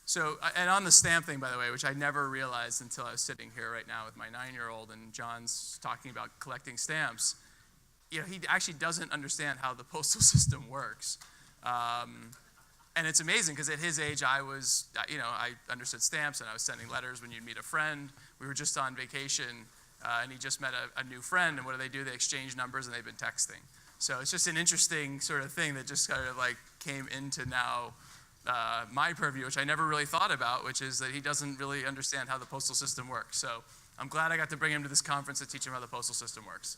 So, and on the stamp thing, by the way, which I never realized until I was sitting here right now with my 9-year-old and John's talking about collecting stamps, he actually doesn't understand how the postal system works. And it's amazing because at his age, I understood stamps and I was sending letters when you'd meet a friend. We were just on vacation and he just met a new friend, and what do? They exchange numbers and they've been texting. So it's just an interesting sort of thing that just kind of like came into now my purview, which I never really thought about, which is that he doesn't really understand how the postal system works. So I'm glad I got to bring him to this conference to teach him how the postal system works.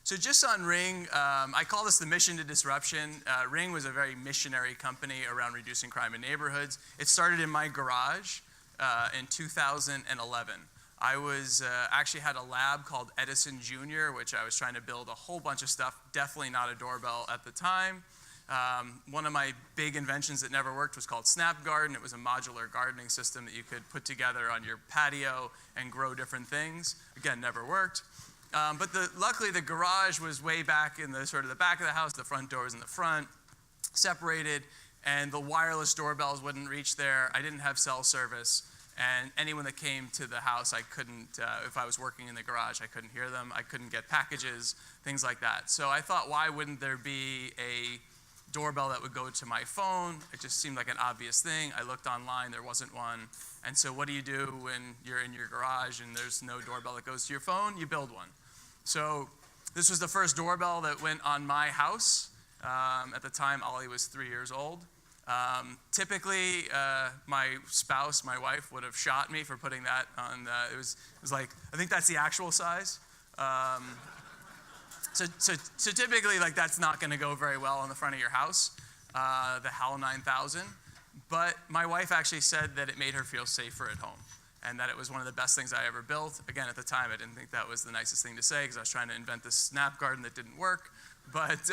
So just on Ring, I call this the mission to disruption. Ring was a very missionary company around reducing crime in neighborhoods. It started in my garage in 2011. I was actually had a lab called Edison Jr., which I was trying to build a whole bunch of stuff, definitely not a doorbell at the time. One of my big inventions that never worked was called Snap Garden. It was a modular gardening system that you could put together on your patio and grow different things. Again, never worked. But luckily, the garage was way back in the sort of the back of the house. The front door was in the front, separated, and the wireless doorbells wouldn't reach there. I didn't have cell service, and anyone that came to the house, I couldn't, if I was working in the garage, I couldn't hear them. I couldn't get packages, things like that. So I thought, why wouldn't there be a doorbell that would go to my phone? It just seemed like an obvious thing. I looked online, there wasn't one. And so what do you do when you're in your garage and there's no doorbell that goes to your phone? You build one. So this was the first doorbell that went on my house. At the time, Ollie was 3 years old. Typically, my spouse, my wife, would have shot me for putting that on. It was like, I think that's the actual size. So typically, like, that's not going to go very well on the front of your house, the HAL 9000. But my wife actually said that it made her feel safer at home, and that it was one of the best things I ever built. Again, at the time, I didn't think that was the nicest thing to say because I was trying to invent this Snap Garden that didn't work. But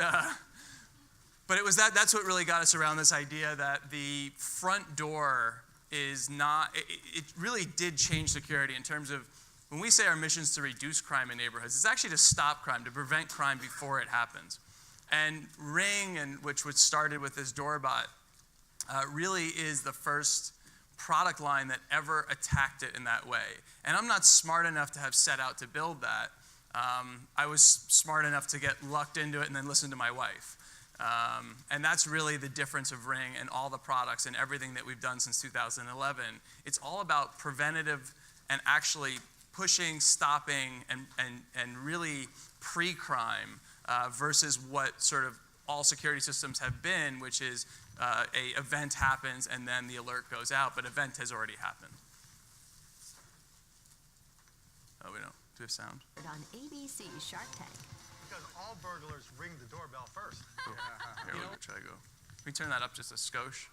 it was that's what really got us around this idea that the front door is not, it really did change security in terms of, when we say our mission is to reduce crime in neighborhoods, it's actually to stop crime, to prevent crime before it happens. And Ring, which was started with this doorbot, really is the first product line that ever attacked it in that way. And I'm not smart enough to have set out to build that. I was smart enough to get lucked into it and then listen to my wife. And that's really the difference of Ring and all the products and everything that we've done since 2011. It's all about preventative and actually pushing, stopping, and really pre-crime versus what sort of all security systems have been, which is a event happens and then the alert goes out, but event has already happened. Oh, we don't. Do we have sound? On ABC Shark Tank. Because all burglars ring the doorbell first. Here, we'll try to go. Can we turn that up just a skosh?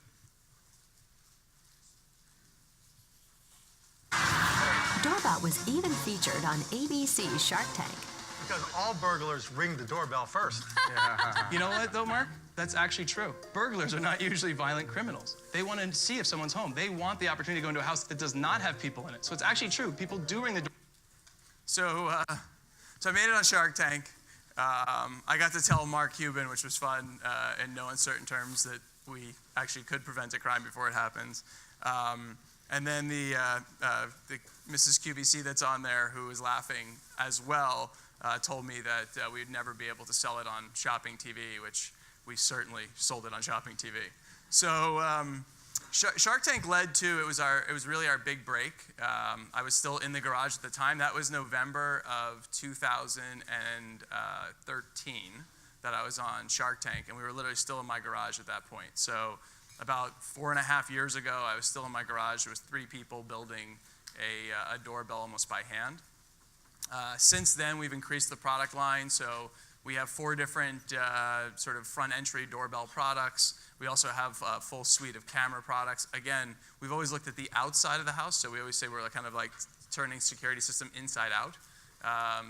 Doorbot was even featured on ABC Shark Tank. Because all burglars ring the doorbell first. You know what, though, Mark? That's actually true. Burglars are not usually violent criminals. They want to see if someone's home. They want the opportunity to go into a house that does not have people in it. So it's actually true. People do ring the door. So I made it on Shark Tank. I got to tell Mark Cuban, which was fun, in no uncertain terms, that we actually could prevent a crime before it happens. And then the Mrs. QVC that's on there, who was laughing as well, told me that we would never be able to sell it on Shopping TV, which we certainly sold it on Shopping TV. So Shark Tank led to, it was really our big break. I was still in the garage at the time. That was November of 2013 that I was on Shark Tank, and we were literally still in my garage at that point. So about 4.5 years ago, I was still in my garage. There was 3 people building a doorbell almost by hand. Since then, we've increased the product line. So we have 4 different sort of front entry doorbell products. We also have a full suite of camera products. Again, we've always looked at the outside of the house. So we always say we're kind of like turning security system inside out.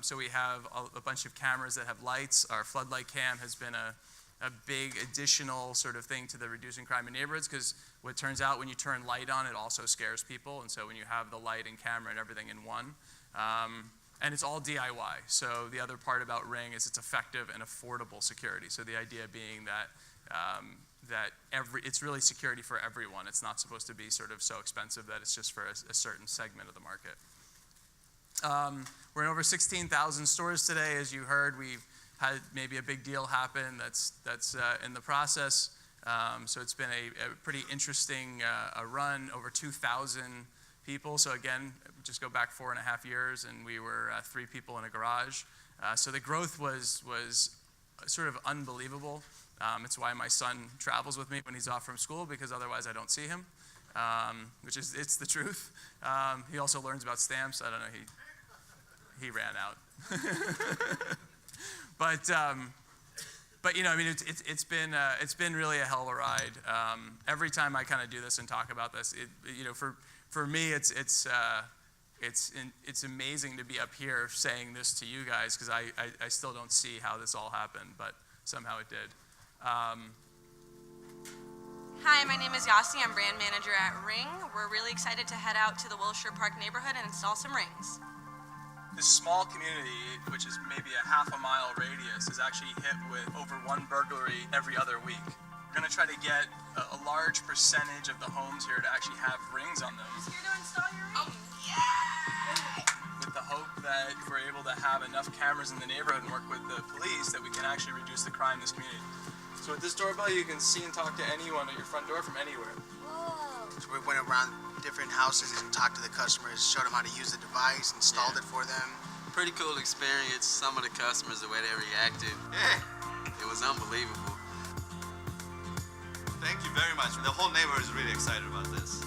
So we have a bunch of cameras that have lights. Our floodlight cam has been a big additional sort of thing to the reducing crime in neighborhoods, because what turns out when you turn light on, it also scares people. And so when you have the light and camera and everything in one. And it's all DIY. So the other part about Ring is it's effective and affordable security. So the idea being that it's really security for everyone. It's not supposed to be sort of so expensive that it's just for a certain segment of the market. We're in over 16,000 stores today. As you heard, we've had maybe a big deal happen that's in the process. So it's been a pretty interesting run, over 2,000 people. So again, just go back 4.5 years, and we were 3 people in a garage. So the growth was sort of unbelievable. It's why my son travels with me when he's off from school, because otherwise I don't see him, it's the truth. He also learns about stamps. I don't know, he ran out. But you know, I mean, it's been really a hell of a ride. Every time I kind of do this and talk about this, for me, it's amazing to be up here saying this to you guys, because I still don't see how this all happened, but somehow it did. Hi, my name is Yasi. I'm brand manager at Ring. We're really excited to head out to the Wilshire Park neighborhood and install some rings. This small community, which is maybe a half-a-mile radius, is actually hit with over 1 burglary every other week. We're going to try to get a large percentage of the homes here to actually have rings on them. Who's here to install your ring? With the hope that if we're able to have enough cameras in the neighborhood and work with the police, that we can actually reduce the crime in this community. So with this doorbell, you can see and talk to anyone at your front door from anywhere. Whoa. So we went around different houses and talked to the customers, showed them how to use the device, installed it for them. Pretty cool experience. Some of the customers, the way they reacted, it was unbelievable. Thank you very much. The whole neighborhood is really excited about this.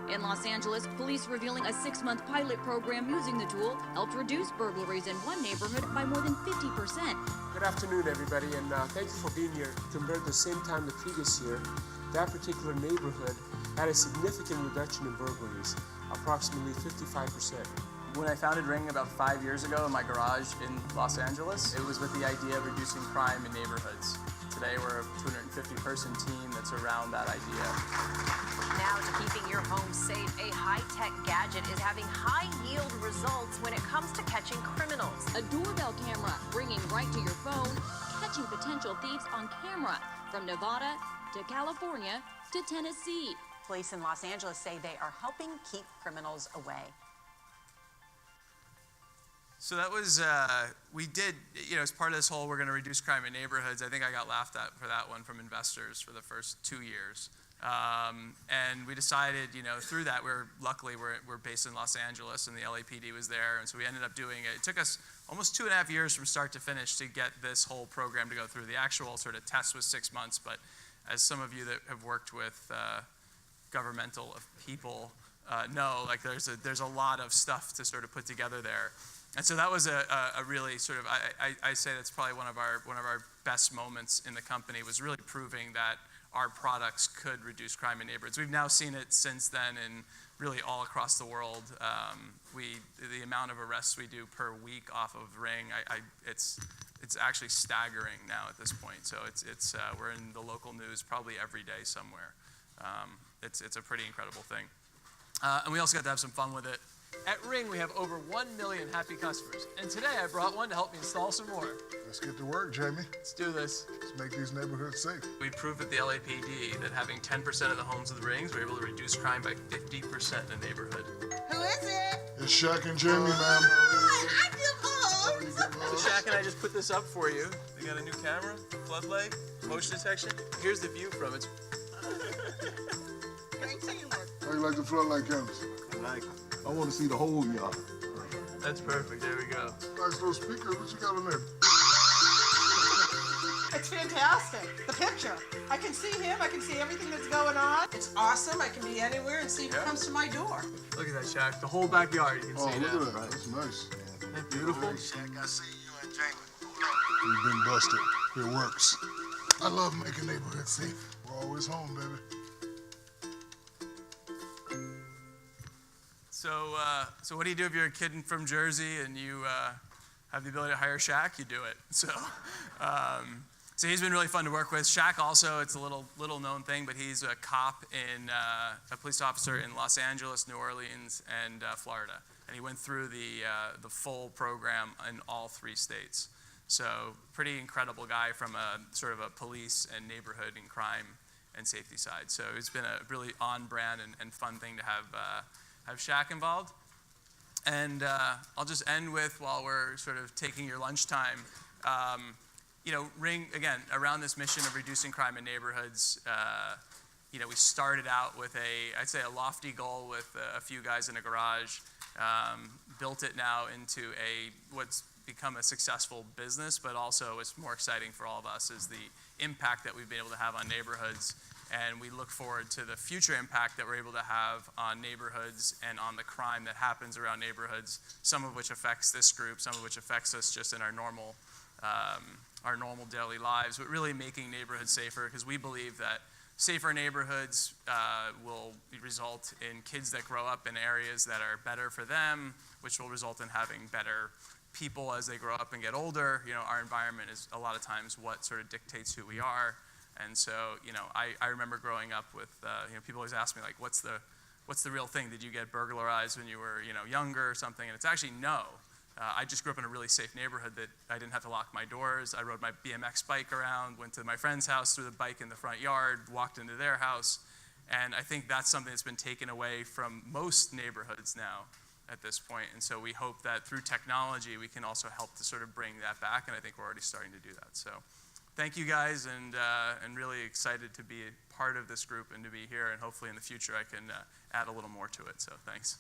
In Los Angeles, police revealing a 6-month pilot program using the tool helped reduce burglaries in one neighborhood by more than 50%. Good afternoon, everybody, and thank you for being here. Compared to the same time the previous year, that particular neighborhood had a significant reduction in burglaries, approximately 55%. When I founded Ring about 5 years ago in my garage in Los Angeles, it was with the idea of reducing crime in neighborhoods. Today we're a 250-person team that's around that idea. Now to keeping your home safe, a high-tech gadget is having high-yield results when it comes to catching criminals. A doorbell camera bringing right to your phone, catching potential thieves on camera from Nevada to California to Tennessee. Police in Los Angeles say they are helping keep criminals away. So that was, we did, as part of this whole, we're going to reduce crime in neighborhoods, I think I got laughed at for that one from investors for the first 2 years. And we decided, through that, luckily we're based in Los Angeles and the LAPD was there, and so we ended up doing it. It took us almost 2.5 years from start to finish to get this whole program to go through. The actual sort of test was 6 months, but as some of you that have worked with governmental people know, like there's a lot of stuff to sort of put together there. And so that was a really sort of, I say that's probably one of our best moments in the company, was really proving that our products could reduce crime in neighborhoods. We've now seen it since then in really all across the world. The amount of arrests we do per week off of Ring, it's actually staggering now at this point. So we're in the local news probably every day somewhere. It's a pretty incredible thing. And we also got to have some fun with it. At Ring, we have over 1 million happy customers. And today I brought one to help me install some more. Let's get to work, Jamie. Let's do this. Let's make these neighborhoods safe. We proved at the LAPD that having 10% of the homes with Rings, we're able to reduce crime by 50% in the neighborhood. Who is it? It's Shaq and Jamie, ma'am. I feel old. So Shaq and I just put this up for you. They got a new camera, floodlight, motion detection. Here's the view from it. Great teamwork. How you like the floodlight cameras? I like it. I want to see the whole yard. That's perfect. There we go. Nice little speakers. What you got on there? It's fantastic. The picture. I can see him. I can see everything that's going on. It's awesome. I can be anywhere and see who comes to my door. Look at that, Shaq. The whole backyard. You can see look now. at that. That's nice. Isn't that beautiful? Shaq, I see you and Jamie. We've been busted. It works. I love making neighborhoods safe. We're always home, baby. So what do you do if you're a kid from Jersey and you have the ability to hire Shaq? You do it. So So he's been really fun to work with. Shaq also, it's a little known thing, but he's a cop in a police officer in Los Angeles, New Orleans, and Florida. And he went through the full program in all 3 states. So pretty incredible guy from a sort of a police and neighborhood and crime and safety side. So it's been a really on-brand and fun thing to have Shaq involved. And I'll just end with, while we're sort of taking your lunchtime, you know, Ring, again, around this mission of reducing crime in neighborhoods, you know, we started out with I'd say a lofty goal with a few guys in a garage, built it now into what's become a successful business, but also what's more exciting for all of us is the impact that we've been able to have on neighborhoods. And we look forward to the future impact that we're able to have on neighborhoods and on the crime that happens around neighborhoods, some of which affects this group, some of which affects us just in our normal daily lives, but really making neighborhoods safer, because we believe that safer neighborhoods will result in kids that grow up in areas that are better for them, which will result in having better people as they grow up and get older. You know, our environment is a lot of times what sort of dictates who we are. And so, you know, I remember growing up with, you know, people always ask me, like, what's the real thing? Did you get burglarized when you were, you know, younger or something? And it's actually no. I just grew up in a really safe neighborhood that I didn't have to lock my doors. I rode my BMX bike around, went to my friend's house, threw the bike in the front yard, walked into their house. And I think that's something that's been taken away from most neighborhoods now at this point. And so we hope that through technology, we can also help to sort of bring that back. And I think we're already starting to do that. So thank you guys, and really excited to be a part of this group and to be here. And hopefully in the future, I can add a little more to it. So thanks.